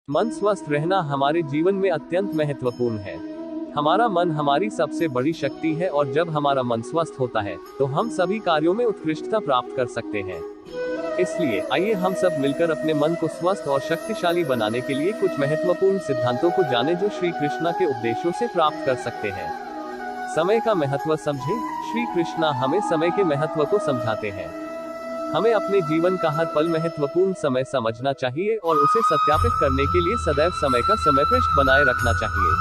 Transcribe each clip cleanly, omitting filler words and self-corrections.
मन स्वस्थ रहना हमारे जीवन में अत्यंत महत्वपूर्ण है। हमारा मन हमारी सबसे बड़ी शक्ति है और जब हमारा मन स्वस्थ होता है तो हम सभी कार्यों में उत्कृष्टता प्राप्त कर सकते हैं। इसलिए आइए हम सब मिलकर अपने मन को स्वस्थ और शक्तिशाली बनाने के लिए कुछ महत्वपूर्ण सिद्धांतों को जानें जो श्री कृष्णा के उपदेशों से प्राप्त कर सकते हैं। समय का महत्व समझें। श्री कृष्णा हमें समय के महत्व को समझाते हैं। हमें अपने जीवन का हर पल महत्वपूर्ण समय समझना चाहिए और उसे सत्यापित करने के लिए सदैव समय का समयपृष्ठ बनाए रखना चाहिए।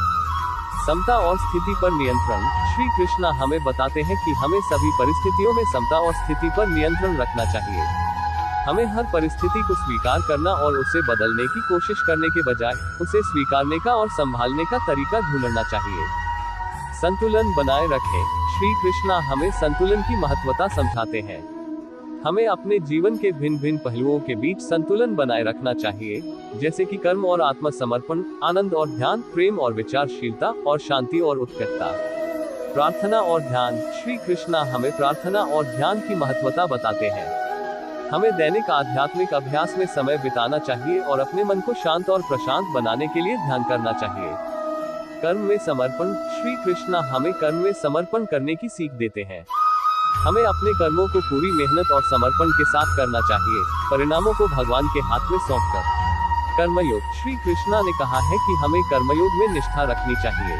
समता और स्थिति पर नियंत्रण। श्री कृष्णा हमें बताते हैं कि हमें सभी परिस्थितियों में समता और स्थिति पर नियंत्रण रखना चाहिए। हमें हर परिस्थिति को स्वीकार करना और उसे बदलने की कोशिश करने के बजाय उसे स्वीकारने का और संभालने का तरीका ढूंढना चाहिए। संतुलन बनाए रखें। श्री कृष्णा हमें संतुलन की महत्वता समझाते हैं। हमें अपने जीवन के भिन्न भिन्न पहलुओं के बीच संतुलन बनाए रखना चाहिए, जैसे कि कर्म और आत्मसमर्पण, आनंद और ध्यान, प्रेम और विचारशीलता, और शांति और उत्कृष्टता। प्रार्थना और ध्यान। श्री कृष्णा हमें प्रार्थना और ध्यान की महत्वता बताते हैं। हमें दैनिक आध्यात्मिक अभ्यास में समय बिताना चाहिए और अपने मन को शांत और प्रशांत बनाने के लिए ध्यान करना चाहिए। कर्म में समर्पण। श्री कृष्णा हमें कर्म में समर्पण करने की सीख देते हैं। हमें अपने कर्मों को पूरी मेहनत और समर्पण के साथ करना चाहिए, परिणामों को भगवान के हाथ में सौंपकर। कर्मयोग। श्री कृष्णा ने कहा है कि हमें कर्मयोग में निष्ठा रखनी चाहिए।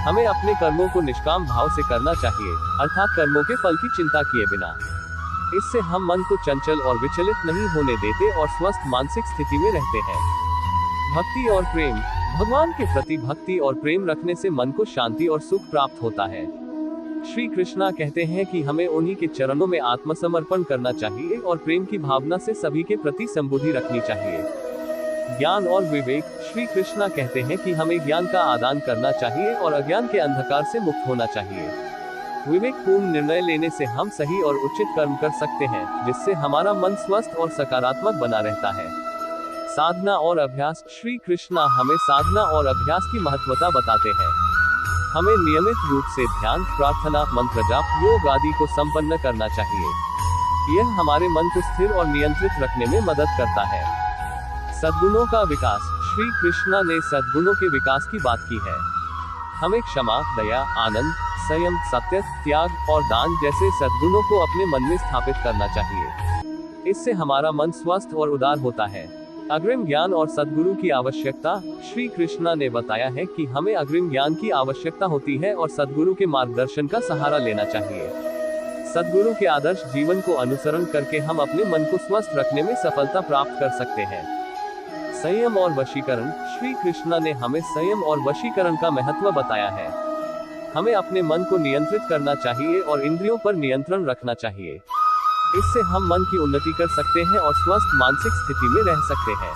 हमें अपने कर्मों को निष्काम भाव से करना चाहिए, अर्थात कर्मों के फल की चिंता किए बिना। इससे हम मन को चंचल और विचलित नहीं होने देते और स्वस्थ मानसिक स्थिति में रहते हैं। भक्ति और प्रेम। भगवान के प्रति भक्ति और प्रेम रखने से मन को शांति और सुख प्राप्त होता है। श्री कृष्णा कहते हैं कि हमें उन्हीं के चरणों में आत्मसमर्पण करना चाहिए और प्रेम की भावना से सभी के प्रति संबुद्धि रखनी चाहिए। ज्ञान और विवेक। श्री कृष्णा कहते हैं कि हमें ज्ञान का आदान करना चाहिए और अज्ञान के अंधकार से मुक्त होना चाहिए। विवेकपूर्ण निर्णय लेने से हम सही और उचित कर्म कर सकते हैं, जिससे हमारा मन स्वस्थ और सकारात्मक बना रहता है। साधना और अभ्यास। श्री कृष्णा हमें साधना और अभ्यास की महत्वता बताते हैं। हमें नियमित रूप से ध्यान, प्रार्थना, मंत्र जाप, योग आदि को संपन्न करना चाहिए। यह हमारे मन को स्थिर और नियंत्रित रखने में मदद करता है। सद्गुणों का विकास। श्री कृष्णा ने सद्गुणों के विकास की बात की है। हमें क्षमा, दया, आनंद, संयम, सत्य, त्याग और दान जैसे सद्गुणों को अपने मन में स्थापित करना चाहिए। इससे हमारा मन स्वस्थ और उदार होता है। अग्रिम ज्ञान और सद्गुरु की आवश्यकता। श्री कृष्णा ने बताया है कि हमें अग्रिम ज्ञान की आवश्यकता होती है और सद्गुरु के मार्गदर्शन का सहारा लेना चाहिए। सद्गुरु के आदर्श जीवन को अनुसरण करके हम अपने मन को स्वस्थ रखने में सफलता प्राप्त कर सकते हैं। संयम और वशीकरण। श्री कृष्णा ने हमें संयम और वशीकरण का महत्व बताया है। हमें अपने मन को नियंत्रित करना चाहिए और इंद्रियों पर नियंत्रण रखना चाहिए। इससे हम मन की उन्नति कर सकते हैं और स्वस्थ मानसिक स्थिति में रह सकते हैं।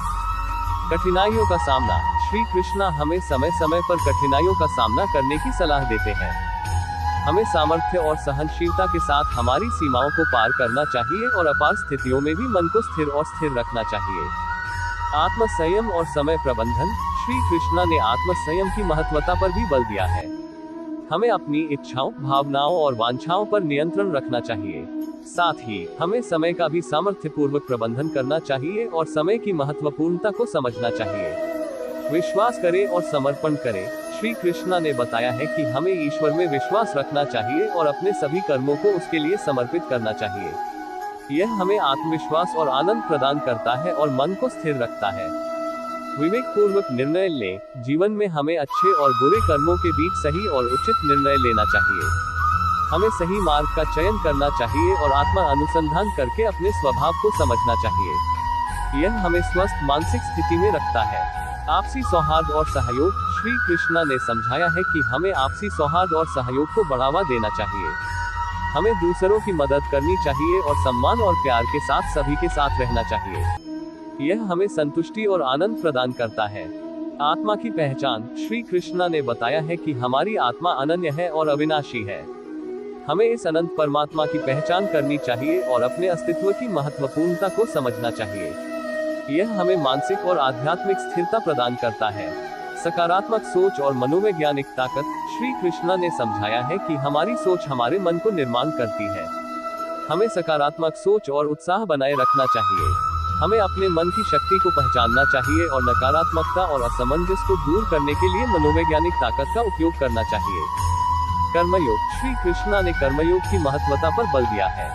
कठिनाइयों का सामना। श्री कृष्णा हमें समय समय पर कठिनाइयों का सामना करने की सलाह देते हैं। हमें सामर्थ्य और सहनशीलता के साथ हमारी सीमाओं को पार करना चाहिए और अपार स्थितियों में भी मन को स्थिर और स्थिर रखना चाहिए। आत्म संयम और समय प्रबंधन। श्री कृष्णा ने आत्म संयम की महत्वता पर भी बल दिया है। हमें अपनी इच्छाओं, भावनाओं और वांछाओं पर नियंत्रण रखना चाहिए। साथ ही हमें समय का भी सामर्थ्यपूर्वक प्रबंधन करना चाहिए और समय की महत्वपूर्णता को समझना चाहिए। विश्वास करें और समर्पण करें। श्री कृष्णा ने बताया है कि हमें ईश्वर में विश्वास रखना चाहिए और अपने सभी कर्मों को उसके लिए समर्पित करना चाहिए। यह हमें आत्मविश्वास और आनंद प्रदान करता है और मन को स्थिर रखता है। विवेकपूर्वक निर्णय लें। जीवन में हमें अच्छे और बुरे कर्मों के बीच सही और उचित निर्णय लेना चाहिए। हमें सही मार्ग का चयन करना चाहिए और आत्मा अनुसंधान करके अपने स्वभाव को समझना चाहिए। यह हमें स्वस्थ मानसिक स्थिति में रखता है। आपसी सौहार्द और सहयोग। श्री कृष्णा ने समझाया है कि हमें आपसी सौहार्द और सहयोग को बढ़ावा देना चाहिए। हमें दूसरों की मदद करनी चाहिए और सम्मान और प्यार के साथ सभी के साथ रहना चाहिए। यह हमें संतुष्टि और आनंद प्रदान करता है। आत्मा की पहचान। श्री कृष्णा ने बताया है कि हमारी आत्मा अनन्य है और अविनाशी है। हमें इस अनंत परमात्मा की पहचान करनी चाहिए और अपने अस्तित्व की महत्वपूर्णता को समझना चाहिए। यह हमें मानसिक और आध्यात्मिक स्थिरता प्रदान करता है। सकारात्मक सोच और मनोवैज्ञानिक ताकत। श्री कृष्णा ने समझाया है कि हमारी सोच हमारे मन को निर्माण करती है। हमें सकारात्मक सोच और उत्साह बनाए रखना चाहिए। हमें अपने मन की शक्ति को पहचानना चाहिए और नकारात्मकता और असमंजस को दूर करने के लिए मनोवैज्ञानिक ताकत का उपयोग करना चाहिए। कर्मयोग। श्री कृष्णा ने कर्मयोग की महत्वता पर बल दिया है।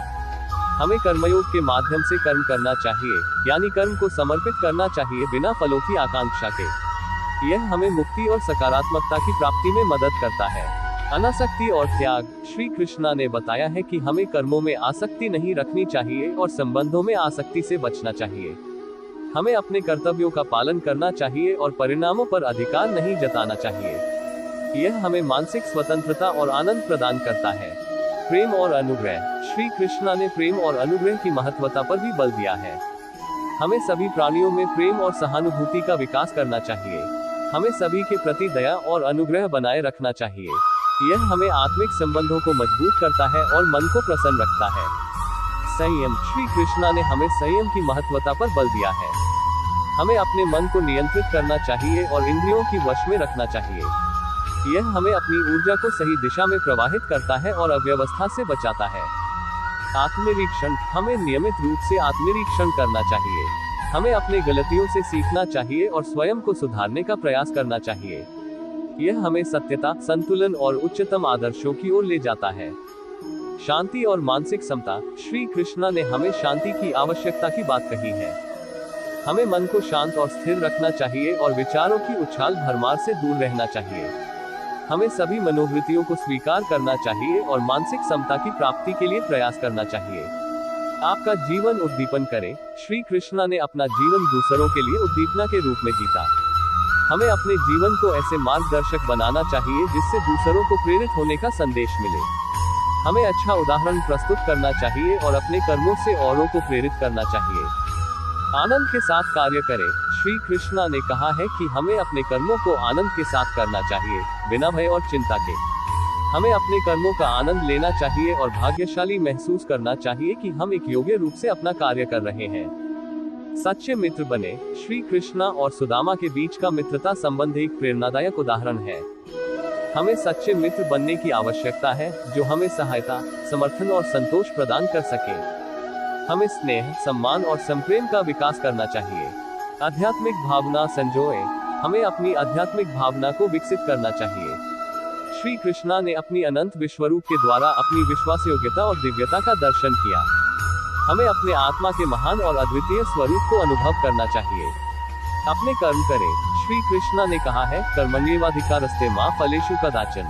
हमें कर्मयोग के माध्यम से कर्म करना चाहिए, यानी कर्म को समर्पित करना चाहिए बिना फलों की आकांक्षा के। यह हमें मुक्ति और सकारात्मकता की प्राप्ति में मदद करता है। अनासक्ति और त्याग। श्री कृष्णा ने बताया है कि हमें कर्मों में आसक्ति नहीं रखनी चाहिए और संबंधों में आसक्ति से बचना चाहिए। हमें अपने कर्तव्यों का पालन करना चाहिए और परिणामों पर अधिकार नहीं जताना चाहिए। यह हमें मानसिक स्वतंत्रता और आनंद प्रदान करता है। प्रेम और अनुग्रह। श्री कृष्णा ने प्रेम और अनुग्रह की महत्वता पर भी बल दिया है। हमें सभी प्राणियों में प्रेम और सहानुभूति का विकास करना चाहिए। हमें सभी के प्रति दया और अनुग्रह बनाए रखना चाहिए। यह हमें आत्मिक संबंधों को मजबूत करता है और मन को प्रसन्न रखता है। संयम। श्री कृष्णा ने हमें संयम की महत्वता पर बल दिया है। हमें अपने मन को नियंत्रित करना चाहिए और इंद्रियों की वश में रखना चाहिए। यह हमें अपनी ऊर्जा को सही दिशा में प्रवाहित करता है और अव्यवस्था से बचाता है। आत्मनिरीक्षण। हमें नियमित रूप से आत्मनिरीक्षण करना चाहिए। हमें अपने गलतियों से सीखना चाहिए और स्वयं को सुधारने का प्रयास करना चाहिए। यह हमें सत्यता, संतुलन और उच्चतम आदर्शों की ओर ले जाता है। शांति और मानसिक समता। श्री कृष्णा ने हमें शांति की आवश्यकता की बात कही है। हमें मन को शांत और स्थिर रखना चाहिए और विचारों की उछाल भरमार से दूर रहना चाहिए। हमें सभी मनोवृत्तियों को स्वीकार करना चाहिए और मानसिक समता की प्राप्ति के लिए प्रयास करना चाहिए। आपका जीवन उद्दीपन करे। श्री कृष्णा ने अपना जीवन दूसरों के लिए उद्दीपना के रूप में जीता। हमें अपने जीवन को ऐसे मार्गदर्शक बनाना चाहिए जिससे दूसरों को प्रेरित होने का संदेश मिले। हमें अच्छा उदाहरण प्रस्तुत करना चाहिए और अपने कर्मों से औरों को प्रेरित करना चाहिए। आनंद के साथ कार्य करें। श्री कृष्णा ने कहा है कि हमें अपने कर्मों को आनंद के साथ करना चाहिए, बिना भय और चिंता के। हमें अपने कर्मों का आनंद लेना चाहिए और भाग्यशाली महसूस करना चाहिए कि हम एक योग्य रूप से अपना कार्य कर रहे हैं। सच्चे मित्र बने। श्री कृष्णा और सुदामा के बीच का मित्रता संबंध एक प्रेरणादायक उदाहरण है। हमें सच्चे मित्र बनने की आवश्यकता है जो हमें सहायता, समर्थन और संतोष प्रदान कर सके। हमें स्नेह, सम्मान और संप्रेम का विकास करना चाहिए। आध्यात्मिक भावना संजोए। हमें अपनी आध्यात्मिक भावना को विकसित करना चाहिए। श्री कृष्णा ने अपनी अनंत विश्वरूप के द्वारा अपनी विश्वास योग्यता और दिव्यता का दर्शन किया। हमें अपने आत्मा के महान और अद्वितीय स्वरूप को अनुभव करना चाहिए। अपने कर्म करें। श्री कृष्णा ने कहा है, कर्मण्येवाधिकारस्ते मा फलेषु कदाचन।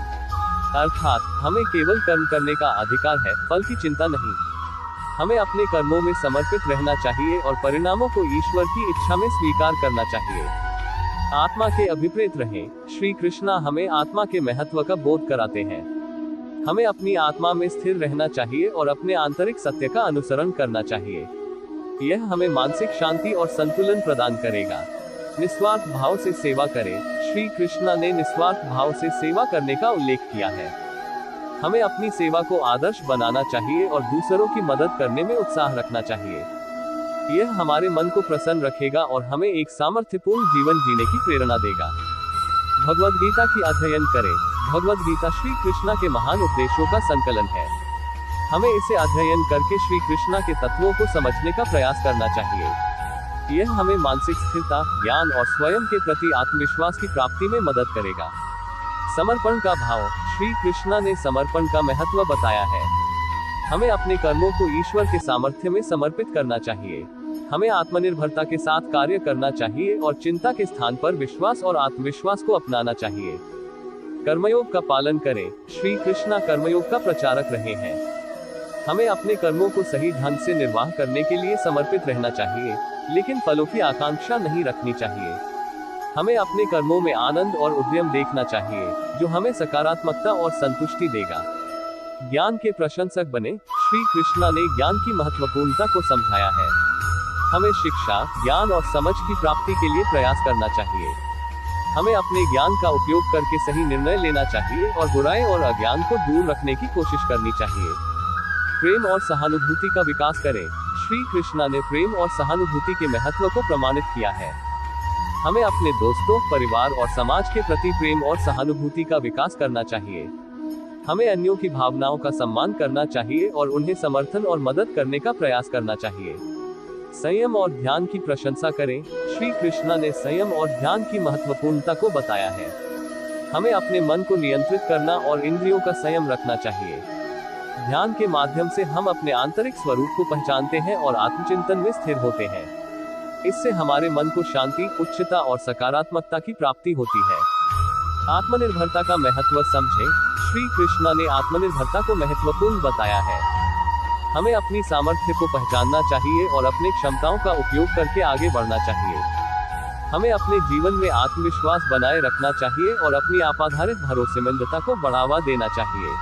अर्थात हमें केवल कर्म करने का अधिकार है, फल की चिंता नहीं। हमें अपने कर्मों में समर्पित रहना चाहिए और परिणामों को ईश्वर की इच्छा में स्वीकार करना चाहिए। आत्मा के अभिप्रेत रहें। श्री कृष्णा हमें आत्मा के महत्व का बोध कराते हैं। हमें अपनी आत्मा में स्थिर रहना चाहिए और अपने आंतरिक सत्य का अनुसरण करना चाहिए। यह हमें मानसिक शांति और संतुलन प्रदान करेगा। निस्वार्थ भाव से सेवा करें। श्री कृष्णा ने निस्वार्थ भाव से सेवा करने का उल्लेख किया है। हमें अपनी सेवा को आदर्श बनाना चाहिए और दूसरों की मदद करने में उत्साह रखना चाहिए। यह हमारे मन को प्रसन्न रखेगा और हमें एक सामर्थ्यपूर्ण जीवन जीने की प्रेरणा देगा। भगवद गीता की अध्ययन करें। भगवद गीता श्री कृष्णा के महान उपदेशों का संकलन है। हमें इसे अध्ययन करके श्री कृष्णा के तत्वों को समझने का प्रयास करना चाहिए। यह हमें मानसिक स्थिरता, ज्ञान और स्वयं के प्रति आत्मविश्वास की प्राप्ति में मदद करेगा। समर्पण का भाव। श्री कृष्णा ने समर्पण का महत्व बताया है। हमें अपने कर्मों को ईश्वर के सामर्थ्य में समर्पित करना चाहिए। हमें आत्मनिर्भरता के साथ कार्य करना चाहिए और चिंता के स्थान पर विश्वास और आत्मविश्वास को अपनाना चाहिए। कर्मयोग का पालन करें। श्री कृष्णा कर्मयोग का प्रचारक रहे हैं। हमें अपने कर्मों को सही ढंग से निर्वाह करने के लिए समर्पित रहना चाहिए, लेकिन फलों की आकांक्षा नहीं रखनी चाहिए। हमें अपने कर्मों में आनंद और उद्यम देखना चाहिए, जो हमें सकारात्मकता और संतुष्टि देगा। ज्ञान के प्रशंसक बने। श्री कृष्णा ने ज्ञान की महत्वपूर्णता को समझाया है। हमें शिक्षा, ज्ञान और समझ की प्राप्ति के लिए प्रयास करना चाहिए। हमें अपने ज्ञान का उपयोग करके सही निर्णय लेना चाहिए और बुराई और अज्ञान को दूर रखने की कोशिश करनी चाहिए। प्रेम और सहानुभूति का विकास करें। श्री कृष्णा ने प्रेम और सहानुभूति के महत्व को प्रमाणित किया है। हमें अपने दोस्तों, परिवार और समाज के प्रति प्रेम और सहानुभूति का विकास करना चाहिए। हमें अन्यों की भावनाओं का सम्मान करना चाहिए और उन्हें समर्थन और मदद करने का प्रयास करना चाहिए। संयम और ध्यान की प्रशंसा करें। श्री कृष्ण ने संयम और ध्यान की महत्वपूर्णता को बताया है। हमें अपने मन को नियंत्रित करना और इंद्रियों का संयम रखना चाहिए। ध्यान के माध्यम से हम अपने आंतरिक स्वरूप को पहचानते हैं और आत्मचिंतन में स्थिर होते हैं। इससे हमारे मन को शांति, उच्चता और सकारात्मकता की प्राप्ति होती है। आत्मनिर्भरता का महत्व समझें। श्री कृष्ण ने आत्मनिर्भरता को महत्वपूर्ण बताया है। हमें अपनी सामर्थ्य को पहचानना चाहिए और अपने क्षमताओं का उपयोग करके आगे बढ़ना चाहिए। हमें अपने जीवन में आत्मविश्वास बनाए रखना चाहिए और अपनी आपाधारित भरोसेमंदता को बढ़ावा देना चाहिए।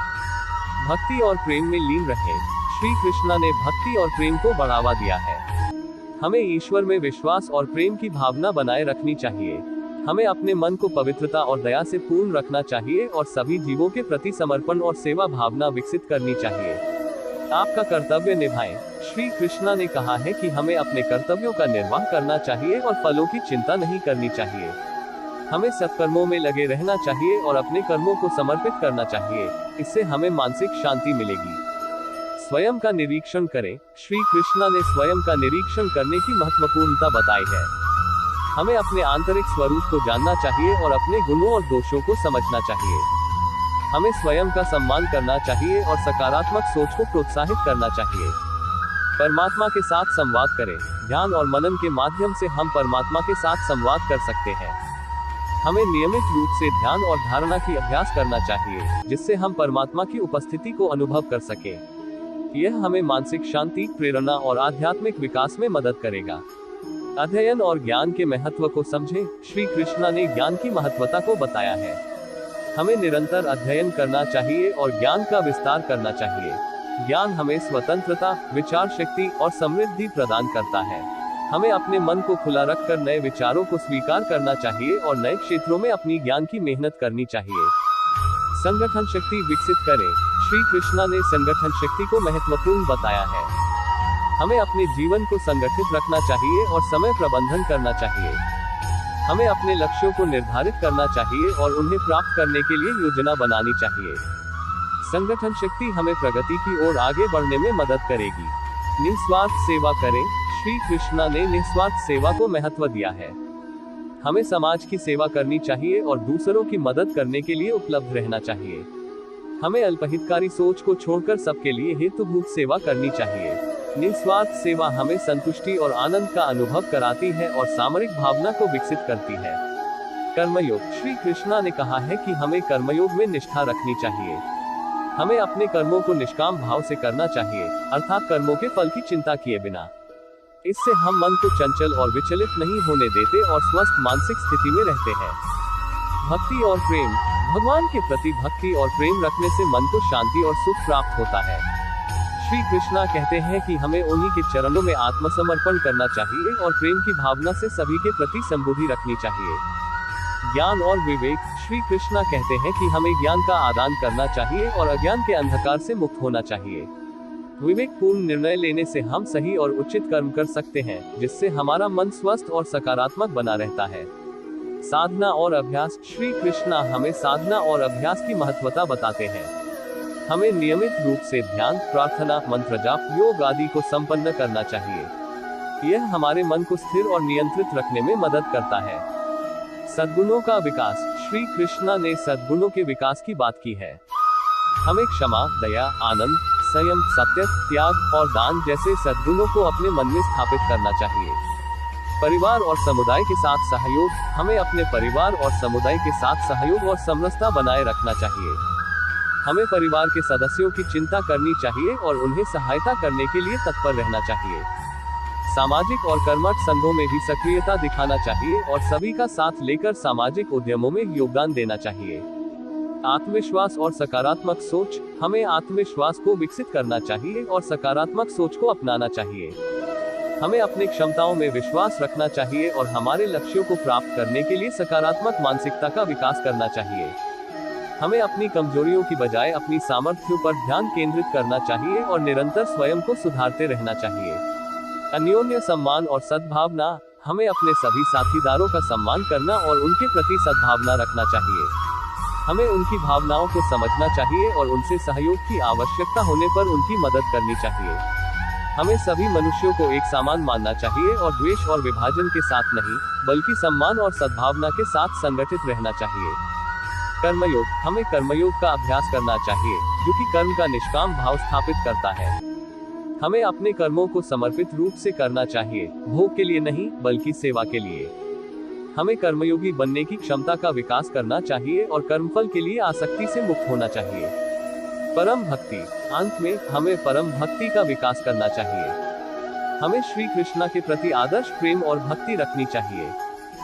भक्ति और प्रेम में लीन रहें। श्री कृष्ण ने भक्ति और प्रेम को बढ़ावा दिया है। हमें ईश्वर में विश्वास और प्रेम की भावना बनाए रखनी चाहिए। हमें अपने मन को पवित्रता और दया से पूर्ण रखना चाहिए और सभी जीवों के प्रति समर्पण और सेवा भावना विकसित करनी चाहिए। आपका कर्तव्य निभाएं। श्री कृष्ण ने कहा है कि हमें अपने कर्तव्यों का निर्वाह करना चाहिए और फलों की चिंता नहीं करनी चाहिए। हमें सत्कर्मों में लगे रहना चाहिए और अपने कर्मों को समर्पित करना चाहिए। इससे हमें मानसिक शांति मिलेगी। स्वयं का निरीक्षण करें। श्री कृष्ण ने स्वयं का निरीक्षण करने की महत्वपूर्णता बताई है। हमें अपने आंतरिक स्वरूप को जानना चाहिए और अपने गुणों और दोषों को समझना चाहिए। हमें स्वयं का सम्मान करना चाहिए और सकारात्मक सोच को प्रोत्साहित करना चाहिए। परमात्मा के साथ संवाद करें। ध्यान और मनन के माध्यम से हम परमात्मा के साथ संवाद कर सकते हैं। हमें नियमित रूप से ध्यान और धारणा की अभ्यास करना चाहिए, जिससे हम परमात्मा की उपस्थिति को अनुभव कर सकें। यह हमें मानसिक शांति, प्रेरणा और आध्यात्मिक विकास में मदद करेगा। अध्ययन और ज्ञान के महत्व को समझें। श्री कृष्ण ने ज्ञान की महत्वता को बताया है। हमें निरंतर अध्ययन करना चाहिए और ज्ञान का विस्तार करना चाहिए। ज्ञान हमें स्वतंत्रता, विचार शक्ति और समृद्धि प्रदान करता है। हमें अपने मन को खुला रखकर नए विचारों को स्वीकार करना चाहिए और नए क्षेत्रों में अपनी ज्ञान की मेहनत करनी चाहिए। संगठन शक्ति विकसित करें। श्री कृष्ण ने संगठन शक्ति को महत्वपूर्ण बताया है। हमें अपने जीवन को संगठित रखना चाहिए और समय प्रबंधन करना चाहिए। हमें अपने लक्ष्यों को निर्धारित करना चाहिए और उन्हें प्राप्त करने के लिए योजना बनानी चाहिए। संगठन शक्ति हमें प्रगति की ओर आगे बढ़ने में मदद करेगी। निस्वार्थ सेवा करें। श्री कृष्ण ने निस्वार्थ सेवा को महत्व दिया है। हमें समाज की सेवा करनी चाहिए और दूसरों की मदद करने के लिए उपलब्ध रहना चाहिए। हमें अल्पहितकारी सोच को छोड़कर सबके लिए हेतुभूत सेवा करनी चाहिए। निस्वार्थ सेवा हमें संतुष्टि और आनंद का अनुभव कराती है और सामरिक भावना को विकसित करती है। कर्मयोग। श्री कृष्ण ने कहा है कि हमें कर्मयोग में निष्ठा रखनी चाहिए। हमें अपने कर्मों को निष्काम भाव से करना चाहिए, अर्थात कर्मों के फल की चिंता किए बिना। इससे हम मन को चंचल और विचलित नहीं होने देते और स्वस्थ मानसिक स्थिति में रहते हैं। भक्ति और प्रेम। भगवान के प्रति भक्ति और प्रेम रखने से मन को शांति और सुख प्राप्त होता है। श्री कृष्णा कहते हैं कि हमें उन्हीं के चरणों में आत्मसमर्पण करना चाहिए और प्रेम की भावना से सभी के प्रति संबुद्धि रखनी चाहिए। ज्ञान और विवेक। श्री कृष्णा कहते हैं कि हमें ज्ञान का आदान करना चाहिए और अज्ञान के अंधकार से मुक्त होना चाहिए। विवेकपूर्ण निर्णय लेने से हम सही और उचित कर्म कर सकते हैं, जिससे हमारा मन स्वस्थ और सकारात्मक बना रहता है। साधना और अभ्यास। श्री कृष्णा हमें साधना और अभ्यास की महत्वता बताते हैं। हमें नियमित रूप से ध्यान, प्रार्थना, मंत्र जाप, योग आदि को संपन्न करना चाहिए। यह हमारे मन को स्थिर और नियंत्रित रखने में मदद करता है। सद्गुणों का विकास। श्री कृष्णा ने सद्गुणों के विकास की बात की है। हमें क्षमा, दया, आनंद, संयम, सत्य, त्याग और दान जैसे सद्गुणों को अपने मन में स्थापित करना चाहिए। परिवार और समुदाय के साथ सहयोग। हमें अपने परिवार और समुदाय के साथ सहयोग और समरसता बनाए रखना चाहिए। हमें परिवार के सदस्यों की चिंता करनी चाहिए और उन्हें सहायता करने के लिए तत्पर रहना चाहिए। सामाजिक और कर्मठ संघों में भी सक्रियता दिखाना चाहिए और सभी का साथ लेकर सामाजिक उद्यमों में योगदान देना चाहिए। आत्मविश्वास और सकारात्मक सोच। हमें आत्मविश्वास को विकसित करना चाहिए और सकारात्मक सोच को अपनाना चाहिए। हमें अपनी क्षमताओं में विश्वास रखना चाहिए और हमारे लक्ष्यों को प्राप्त करने के लिए सकारात्मक मानसिकता का विकास करना चाहिए। हमें अपनी कमजोरियों की बजाय अपनी सामर्थ्यों पर ध्यान केंद्रित करना चाहिए और निरंतर स्वयं को सुधारते रहना चाहिए। अन्योन्य सम्मान और सद्भावना। हमें अपने सभी साथीदारों का सम्मान करना और उनके प्रति सद्भावना रखना चाहिए। हमें उनकी भावनाओं को समझना चाहिए और उनसे सहयोग की आवश्यकता होने पर उनकी मदद करनी चाहिए। हमें सभी मनुष्यों को एक समान मानना चाहिए और द्वेष और विभाजन के साथ नहीं, बल्कि सम्मान और सद्भावना के साथ संगठित रहना चाहिए। कर्मयोग, हमें कर्मयोग का अभ्यास करना चाहिए, जो कि कर्म का निष्काम भाव स्थापित करता है। हमें अपने कर्मों को समर्पित रूप से करना चाहिए, भोग के लिए नहीं, बल्कि सेवा के लिए। हमें कर्मयोगी बनने की क्षमता का विकास करना चाहिए और कर्मफल के लिए आसक्ति से मुक्त होना चाहिए। परम भक्ति, अंत में हमें परम भक्ति का विकास करना चाहिए। हमें श्री कृष्ण के प्रति आदर्श प्रेम और भक्ति रखनी चाहिए।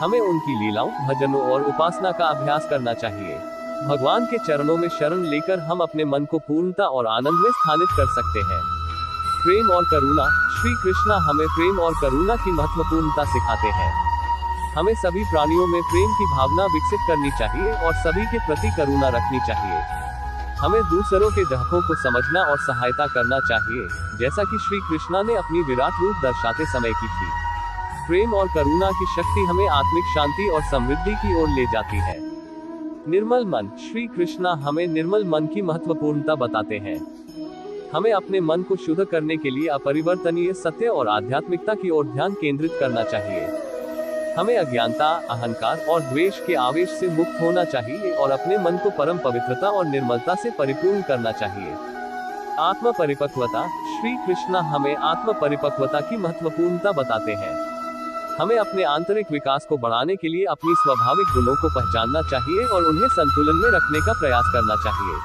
हमें उनकी लीलाओं, भजनों और उपासना का अभ्यास करना चाहिए। भगवान के चरणों में शरण लेकर हम अपने मन को पूर्णता और आनंद में स्थानित कर सकते हैं। प्रेम और करुणा, श्री कृष्ण हमें प्रेम और करुणा की महत्वपूर्णता सिखाते हैं। हमें सभी प्राणियों में प्रेम की भावना विकसित करनी चाहिए और सभी के प्रति करुणा रखनी चाहिए। हमें दूसरों के दुखों को समझना और सहायता करना चाहिए, जैसा कि श्री कृष्ण ने अपनी विराट रूप दर्शाते समय की थी। प्रेम और करुणा की शक्ति हमें आत्मिक शांति और समृद्धि की ओर ले जाती है। निर्मल मन, श्री कृष्ण हमें निर्मल मन की महत्वपूर्णता बताते हैं। हमें अपने मन को शुद्ध करने के लिए अपरिवर्तनीय सत्य और आध्यात्मिकता की ओर ध्यान केंद्रित करना चाहिए। हमें अज्ञानता, अहंकार और द्वेष के आवेश से मुक्त होना चाहिए और अपने मन को परम पवित्रता और निर्मलता से परिपूर्ण करना चाहिए। आत्म परिपक्वता, श्री कृष्ण हमें आत्म परिपक्वता की महत्वपूर्णता बताते हैं। हमें अपने आंतरिक विकास को बढ़ाने के लिए अपनी स्वाभाविक गुणों को पहचानना चाहिए और उन्हें संतुलन में रखने का प्रयास करना चाहिए।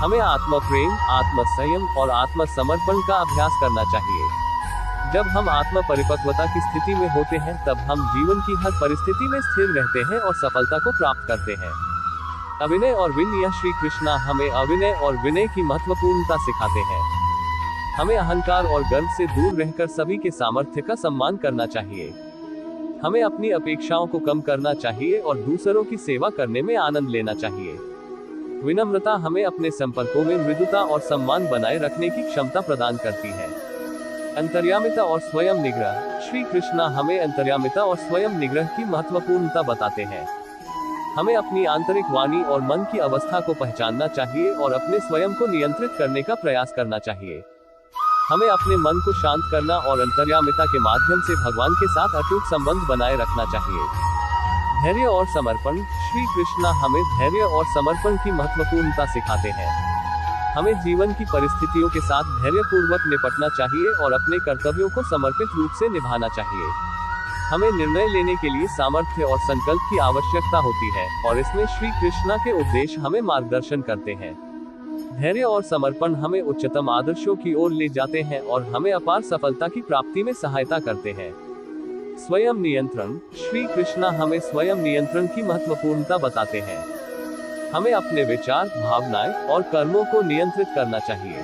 हमें आत्म प्रेम, आत्म संयम और आत्म समर्पण का अभ्यास करना चाहिए। जब हम आत्म परिपक्वता की स्थिति में होते हैं, तब हम जीवन की हर परिस्थिति में स्थिर रहते हैं और सफलता को प्राप्त करते हैं। अविनय और विनय, श्री कृष्ण हमें अविनय और विनय की महत्वपूर्णता सिखाते हैं। हमें अहंकार और गर्व से दूर रहकर सभी के सामर्थ्य का सम्मान करना चाहिए। हमें अपनी अपेक्षाओं को कम करना चाहिए और दूसरों की सेवा करने में आनंद लेना चाहिए। विनम्रता हमें अपने संपर्कों में मृदुता और सम्मान बनाए रखने की क्षमता प्रदान करती है। अंतर्यामिता और स्वयं निग्रह, श्री कृष्ण हमें अंतर्यामिता और स्वयं निग्रह की महत्वपूर्णता बताते हैं। हमें अपनी आंतरिक वाणी और मन की अवस्था को पहचानना चाहिए और अपने स्वयं को नियंत्रित करने का प्रयास करना चाहिए। हमें अपने मन को शांत करना और अंतर्यामिता के माध्यम से भगवान के साथ अटूट संबंध बनाए रखना चाहिए। धैर्य और समर्पण, श्री कृष्ण हमें धैर्य और समर्पण की महत्वपूर्णता सिखाते हैं। हमें जीवन की परिस्थितियों के साथ धैर्यपूर्वक निपटना चाहिए और अपने कर्तव्यों को समर्पित रूप से निभाना चाहिए। हमें निर्णय लेने के लिए सामर्थ्य और संकल्प की आवश्यकता होती है और इसमें श्री कृष्ण के उपदेश हमें मार्गदर्शन करते हैं। धैर्य और समर्पण हमें उच्चतम आदर्शों की ओर ले जाते हैं और हमें अपार सफलता की प्राप्ति में सहायता करते हैं। स्वयं नियंत्रण, श्री कृष्ण हमें स्वयं नियंत्रण की महत्वपूर्णता बताते हैं। हमें अपने विचार, भावनाएं और कर्मों को नियंत्रित करना चाहिए।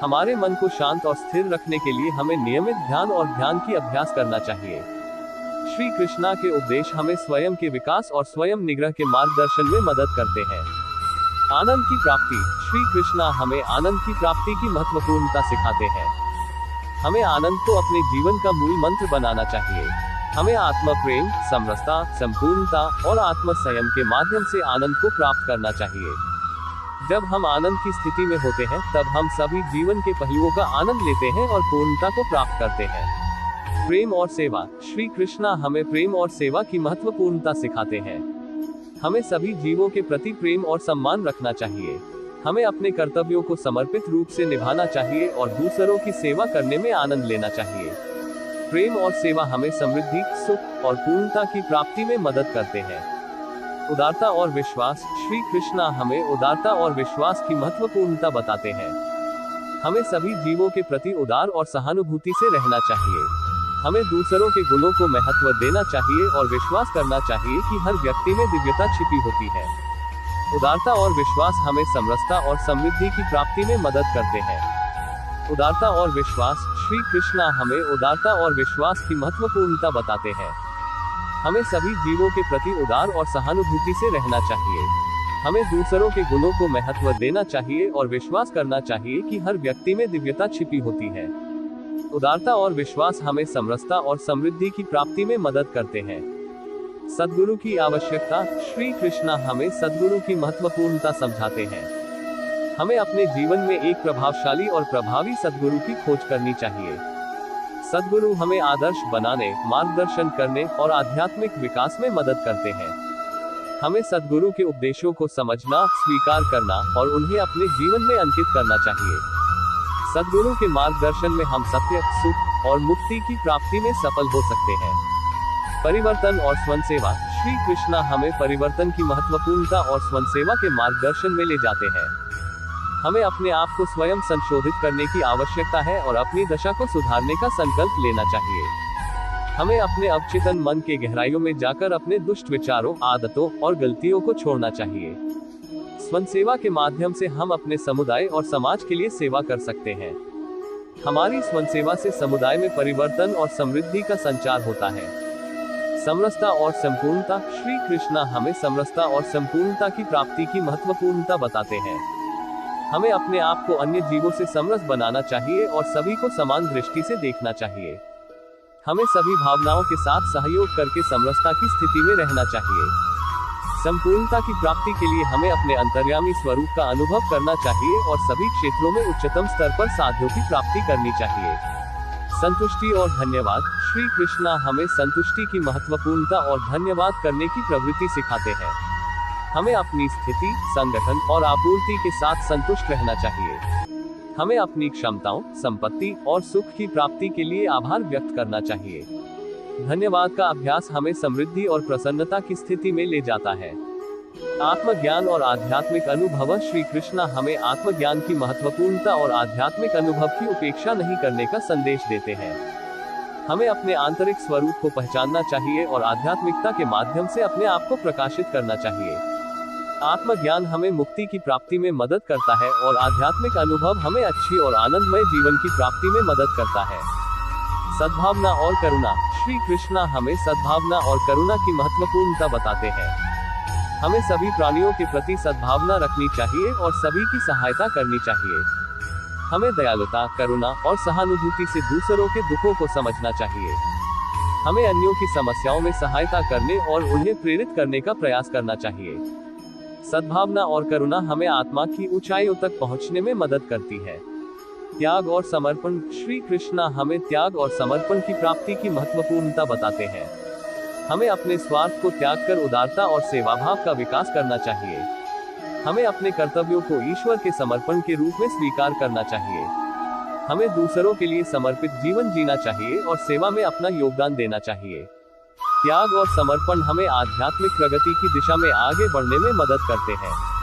हमारे मन को शांत और स्थिर रखने के लिए हमें नियमित ध्यान और ध्यान की अभ्यास करना चाहिए। श्री कृष्ण के उपदेश हमें स्वयं के विकास और स्वयं निग्रह के मार्गदर्शन में मदद करते हैं। आनंद की प्राप्ति, श्री कृष्ण हमें आनंद की प्राप्ति की महत्वपूर्णता सिखाते हैं। हमें आनंद को अपने जीवन का मूल मंत्र बनाना चाहिए। हमें आत्म प्रेम, समरसता, संपूर्णता और आत्म संयम के माध्यम से आनंद को प्राप्त करना चाहिए। जब हम आनंद की स्थिति में होते हैं, तब हम सभी जीवन के पहलुओं का आनंद लेते हैं और पूर्णता को प्राप्त करते हैं। प्रेम और सेवा, श्री कृष्ण हमें प्रेम और सेवा की महत्वपूर्णता सिखाते हैं। हमें सभी जीवों के प्रति प्रेम और सम्मान रखना चाहिए। हमें अपने कर्तव्यों को समर्पित रूप से निभाना चाहिए और दूसरों की सेवा करने में आनंद लेना चाहिए। प्रेम और सेवा हमें समृद्धि, सुख और पूर्णता की प्राप्ति में मदद करते हैं। उदारता और विश्वास, श्री कृष्ण हमें उदारता और विश्वास की महत्वपूर्णता बताते हैं। हमें सभी जीवों के प्रति उदार और सहानुभूति से रहना चाहिए। हमें दूसरों के गुणों को महत्व देना चाहिए और विश्वास करना चाहिए कि हर व्यक्ति में दिव्यता छिपी होती है। उदारता और विश्वास हमें समरसता और समृद्धि की प्राप्ति में मदद करते हैं। उदारता और विश्वास, श्री कृष्ण हमें उदारता और विश्वास की महत्वपूर्णता बताते हैं। हमें सभी जीवों के प्रति उदार और सहानुभूति से रहना चाहिए। हमें दूसरों के गुणों को महत्व देना चाहिए और विश्वास करना चाहिए कि हर व्यक्ति में दिव्यता छिपी होती है। उदारता और विश्वास हमें समरसता और समृद्धि की प्राप्ति में मदद करते हैं। सद्गुरु की आवश्यकता, श्री कृष्ण हमें सद्गुरु की महत्वपूर्णता समझाते हैं। हमें अपने जीवन में एक प्रभावशाली और प्रभावी सद्गुरु की खोज करनी चाहिए। सद्गुरु हमें आदर्श बनाने, मार्गदर्शन करने और आध्यात्मिक विकास में मदद करते हैं। हमें सद्गुरु के उपदेशों को समझना, स्वीकार करना और उन्हें अपने जीवन में अंकित करना चाहिए। सद्गुरु के मार्गदर्शन में हम सत्य, सुख और मुक्ति की प्राप्ति में सफल हो सकते हैं। परिवर्तन और स्वयंसेवा। श्री कृष्णा हमें परिवर्तन की महत्वपूर्णता और स्वयंसेवा के मार्गदर्शन में ले जाते हैं। हमें अपने आप को स्वयं संशोधित करने की आवश्यकता है और अपनी दशा को सुधारने का संकल्प लेना चाहिए। हमें अपने अवचेतन मन के गहराइयों में जाकर अपने दुष्ट विचारों, आदतों और गलतियों को छोड़ना चाहिए। स्वयंसेवा के माध्यम से हम अपने समुदाय और समाज के लिए सेवा कर सकते हैं। हमारी स्वयंसेवा से समुदाय में परिवर्तन और समृद्धि का संचार होता है। समरसता और संपूर्णता। श्री कृष्णा हमें समरसता और संपूर्णता की प्राप्ति की महत्वपूर्णता बताते हैं। हमें अपने आप को अन्य जीवों से समरस बनाना चाहिए और सभी को समान दृष्टि से देखना चाहिए। हमें सभी भावनाओं के साथ सहयोग करके समरसता की स्थिति में रहना चाहिए। संपूर्णता की प्राप्ति के लिए हमें अपने अंतर्यामी स्वरूप का अनुभव करना चाहिए और सभी क्षेत्रों में उच्चतम स्तर पर साध्यों की प्राप्ति करनी चाहिए। संतुष्टि और धन्यवाद। श्री कृष्णा हमें संतुष्टि की महत्वपूर्णता और धन्यवाद करने की प्रवृत्ति सिखाते हैं। हमें अपनी स्थिति, संगठन और आपूर्ति के साथ संतुष्ट रहना चाहिए। हमें अपनी क्षमताओं, संपत्ति और सुख की प्राप्ति के लिए आभार व्यक्त करना चाहिए। धन्यवाद का अभ्यास हमें समृद्धि और प्रसन्नता की स्थिति में ले जाता है। आत्मज्ञान और आध्यात्मिक अनुभव। श्री कृष्णा हमें आत्मज्ञान की महत्वपूर्णता और आध्यात्मिक अनुभव की उपेक्षा नहीं करने का संदेश देते हैं। हमें अपने आंतरिक स्वरूप को पहचानना चाहिए और आध्यात्मिकता के माध्यम से अपने आप को प्रकाशित करना चाहिए। आत्मज्ञान हमें मुक्ति की प्राप्ति में मदद करता है और आध्यात्मिक अनुभव हमें अच्छी और आनंदमय जीवन की प्राप्ति में मदद करता है। सद्भावना और करुणा। श्री कृष्णा हमें सद्भावना और करुणा की महत्वपूर्णता बताते हैं। हमें सभी प्राणियों के प्रति सद्भावना रखनी चाहिए और सभी की सहायता करनी चाहिए। हमें दयालुता, करुणा और सहानुभूति से दूसरों के दुखों को समझना चाहिए। हमें अन्यों की समस्याओं में सहायता करने और उन्हें प्रेरित करने का प्रयास करना चाहिए। सद्भावना और करुणा हमें आत्मा की ऊंचाइयों तक पहुंचने में मदद करती है। त्याग और समर्पण। श्री कृष्णा हमें त्याग और समर्पण की प्राप्ति की महत्वपूर्णता बताते हैं। हमें अपने स्वार्थ को त्याग कर उदारता और सेवाभाव का विकास करना चाहिए। हमें अपने कर्तव्यों को ईश्वर के समर्पण के रूप में स्वीकार करना चाहिए। हमें दूसरों के लिए समर्पित जीवन जीना चाहिए और सेवा में अपना योगदान देना चाहिए। त्याग और समर्पण हमें आध्यात्मिक प्रगति की दिशा में आगे बढ़ने में मदद करते हैं।